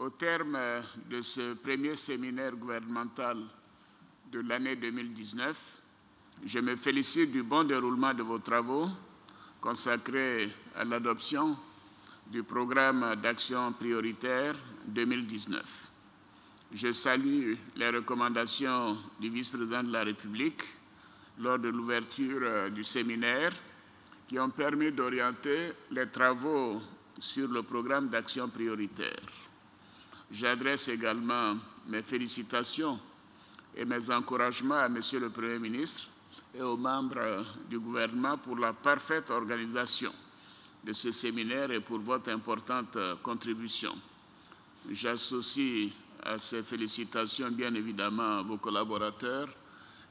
Au terme de ce premier séminaire gouvernemental de l'année 2019, je me félicite du bon déroulement de vos travaux consacrés à l'adoption du programme d'action prioritaire 2019. Je salue les recommandations du vice-président de la République lors de l'ouverture du séminaire qui ont permis d'orienter les travaux sur le programme d'action prioritaire. J'adresse également mes félicitations et mes encouragements à Monsieur le Premier ministre et aux membres du gouvernement pour la parfaite organisation de ce séminaire et pour votre importante contribution. J'associe à ces félicitations bien évidemment vos collaborateurs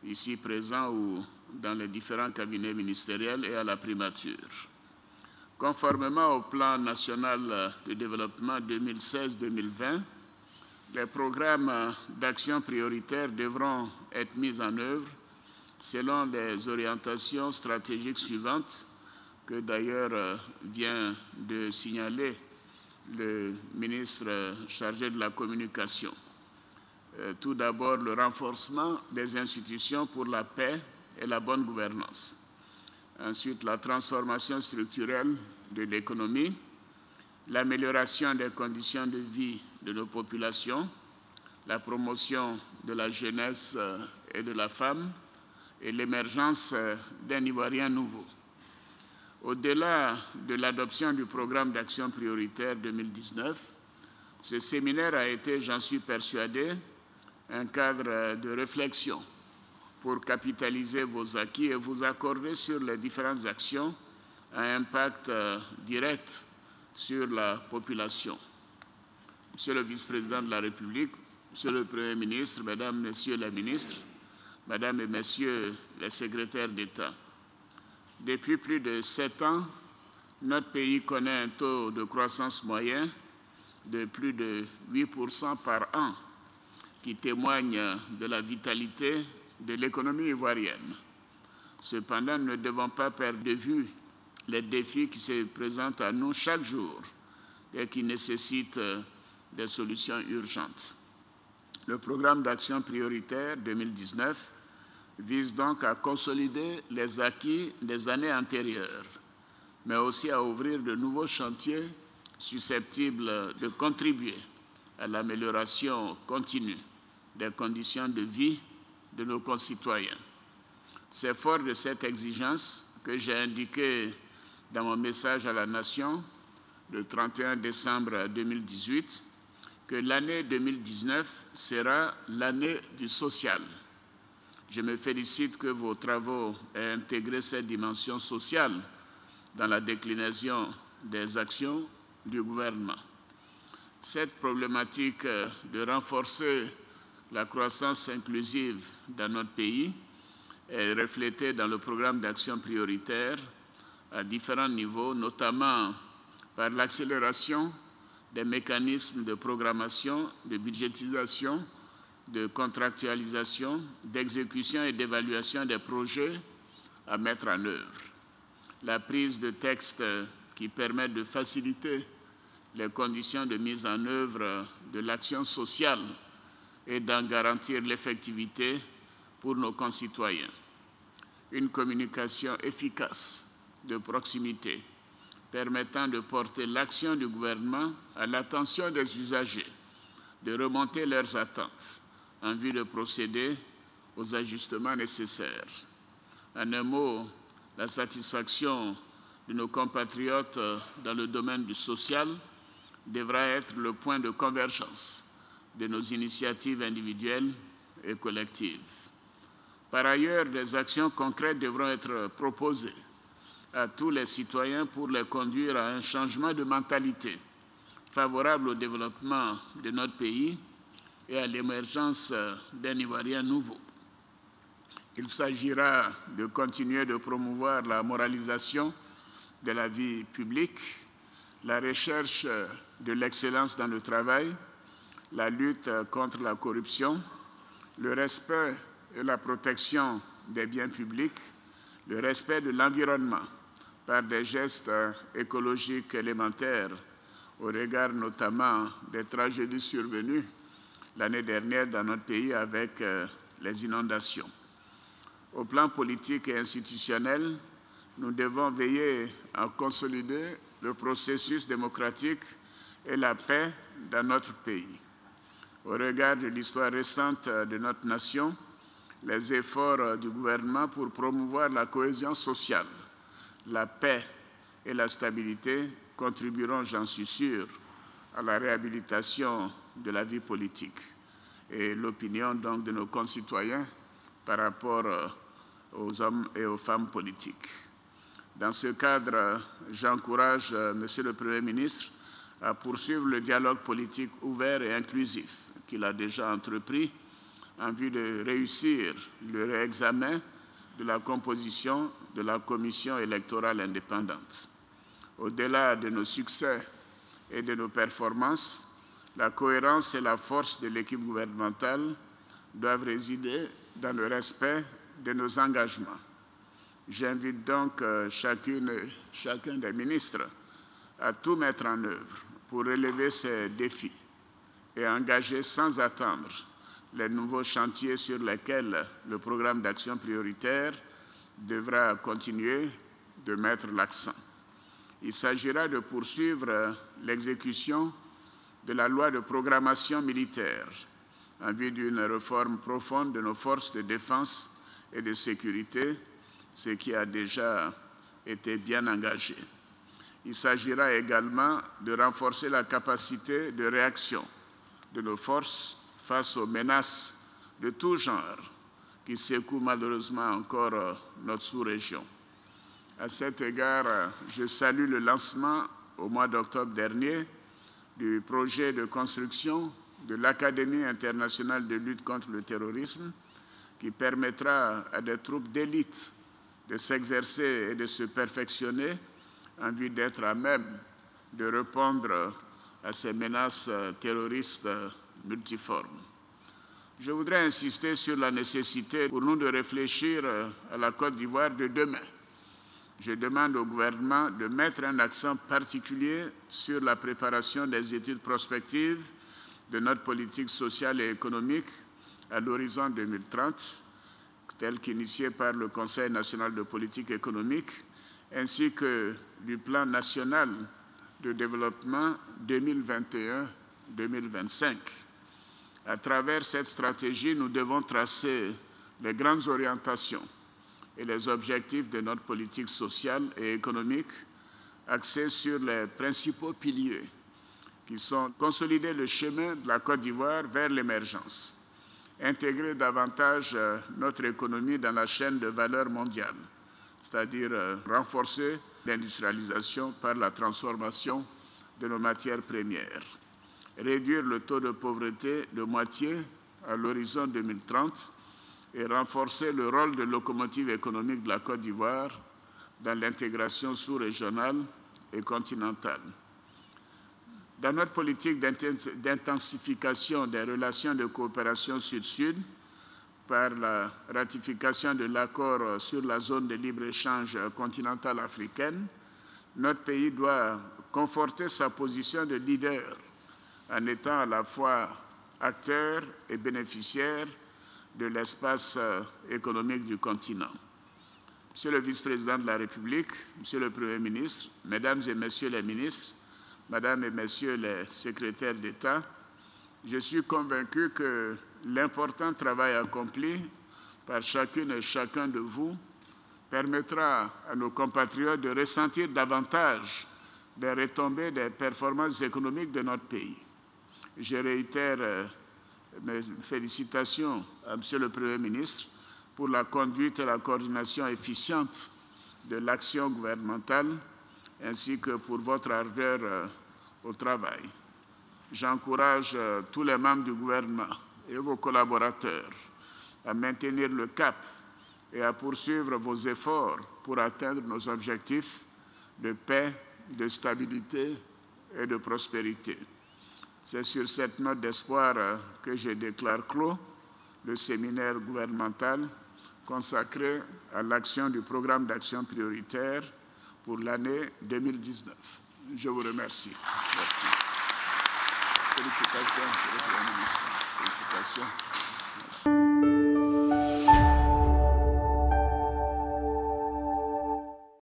ici présents ou dans les différents cabinets ministériels et à la primature. Conformément au plan national de développement 2016-2020, les programmes d'action prioritaire devront être mis en œuvre selon les orientations stratégiques suivantes que d'ailleurs vient de signaler le ministre chargé de la communication. Tout d'abord, le renforcement des institutions pour la paix et la bonne gouvernance. Ensuite, la transformation structurelle de l'économie, l'amélioration des conditions de vie de nos populations, la promotion de la jeunesse et de la femme et l'émergence d'un Ivoirien nouveau. Au-delà de l'adoption du programme d'action prioritaire 2019, ce séminaire a été, j'en suis persuadé, un cadre de réflexion pour capitaliser vos acquis et vous accorder sur les différentes actions à impact direct sur la population. Monsieur le vice-président de la République, Monsieur le Premier ministre, Mesdames, Messieurs les ministres, Mesdames et Messieurs les secrétaires d'État, depuis plus de 7 ans, notre pays connaît un taux de croissance moyen de plus de 8% par an, qui témoigne de la vitalité de l'économie ivoirienne. Cependant, nous ne devons pas perdre de vue les défis qui se présentent à nous chaque jour et qui nécessitent des solutions urgentes. Le programme d'action prioritaire 2019 vise donc à consolider les acquis des années antérieures, mais aussi à ouvrir de nouveaux chantiers susceptibles de contribuer à l'amélioration continue des conditions de vie de nos concitoyens. C'est fort de cette exigence que j'ai indiqué dans mon message à la Nation le 31 décembre 2018 que l'année 2019 sera l'année du social. Je me félicite que vos travaux aient intégré cette dimension sociale dans la déclinaison des actions du gouvernement. Cette problématique de renforcer la croissance inclusive dans notre pays est reflétée dans le programme d'action prioritaire à différents niveaux, notamment par l'accélération des mécanismes de programmation, de budgétisation, de contractualisation, d'exécution et d'évaluation des projets à mettre en œuvre. La prise de textes qui permettent de faciliter les conditions de mise en œuvre de l'action sociale et d'en garantir l'effectivité pour nos concitoyens. Une communication efficace de proximité permettant de porter l'action du gouvernement à l'attention des usagers, de remonter leurs attentes en vue de procéder aux ajustements nécessaires. En un mot, la satisfaction de nos compatriotes dans le domaine du social devra être le point de convergence de nos initiatives individuelles et collectives. Par ailleurs, des actions concrètes devront être proposées à tous les citoyens pour les conduire à un changement de mentalité favorable au développement de notre pays et à l'émergence d'un Ivoirien nouveau. Il s'agira de continuer de promouvoir la moralisation de la vie publique, la recherche de l'excellence dans le travail, la lutte contre la corruption, le respect et la protection des biens publics, le respect de l'environnement par des gestes écologiques élémentaires au regard notamment des tragédies survenues l'année dernière dans notre pays avec les inondations. Au plan politique et institutionnel, nous devons veiller à consolider le processus démocratique et la paix dans notre pays. Au regard de l'histoire récente de notre nation, les efforts du gouvernement pour promouvoir la cohésion sociale, la paix et la stabilité contribueront, j'en suis sûr, à la réhabilitation de la vie politique et l'opinion donc de nos concitoyens par rapport aux hommes et aux femmes politiques. Dans ce cadre, j'encourage Monsieur le Premier ministre à poursuivre le dialogue politique ouvert et inclusif qu'il a déjà entrepris en vue de réussir le réexamen de la composition de la commission électorale indépendante. Au-delà de nos succès et de nos performances, la cohérence et la force de l'équipe gouvernementale doivent résider dans le respect de nos engagements. J'invite donc chacune et chacun des ministres à tout mettre en œuvre pour relever ces défis et engager sans attendre les nouveaux chantiers sur lesquels le programme d'action prioritaire devra continuer de mettre l'accent. Il s'agira de poursuivre l'exécution de la loi de programmation militaire en vue d'une réforme profonde de nos forces de défense et de sécurité, ce qui a déjà été bien engagé. Il s'agira également de renforcer la capacité de réaction de nos forces face aux menaces de tout genre qui secouent malheureusement encore notre sous-région. À cet égard, je salue le lancement au mois d'octobre dernier du projet de construction de l'Académie internationale de lutte contre le terrorisme qui permettra à des troupes d'élite de s'exercer et de se perfectionner en vue d'être à même de répondre à ces menaces terroristes multiformes. Je voudrais insister sur la nécessité pour nous de réfléchir à la Côte d'Ivoire de demain. Je demande au gouvernement de mettre un accent particulier sur la préparation des études prospectives de notre politique sociale et économique à l'horizon 2030, telle qu'initiée par le Conseil national de politique économique, ainsi que du plan national de développement 2021-2025. À travers cette stratégie, nous devons tracer les grandes orientations et les objectifs de notre politique sociale et économique axés sur les principaux piliers qui sont consolider le chemin de la Côte d'Ivoire vers l'émergence, intégrer davantage notre économie dans la chaîne de valeur mondiale, c'est-à-dire renforcer l'industrialisation par la transformation de nos matières premières, réduire le taux de pauvreté de moitié à l'horizon 2030 et renforcer le rôle de locomotive économique de la Côte d'Ivoire dans l'intégration sous-régionale et continentale. Dans notre politique d'intensification des relations de coopération sud-sud, par la ratification de l'accord sur la zone de libre-échange continentale africaine, notre pays doit conforter sa position de leader en étant à la fois acteur et bénéficiaire de l'espace économique du continent. Monsieur le vice-président de la République, Monsieur le Premier ministre, Mesdames et Messieurs les ministres, Mesdames et Messieurs les secrétaires d'État, je suis convaincu que l'important travail accompli par chacune et chacun de vous permettra à nos compatriotes de ressentir davantage les retombées des performances économiques de notre pays. Je réitère mes félicitations à Monsieur le Premier ministre pour la conduite et la coordination efficiente de l'action gouvernementale ainsi que pour votre ardeur au travail. J'encourage tous les membres du gouvernement et vos collaborateurs à maintenir le cap et à poursuivre vos efforts pour atteindre nos objectifs de paix, de stabilité et de prospérité. C'est sur cette note d'espoir que je déclare clos le séminaire gouvernemental consacré à l'action du programme d'action prioritaire pour l'année 2019. Je vous remercie. Merci. Félicitations. Félicitations.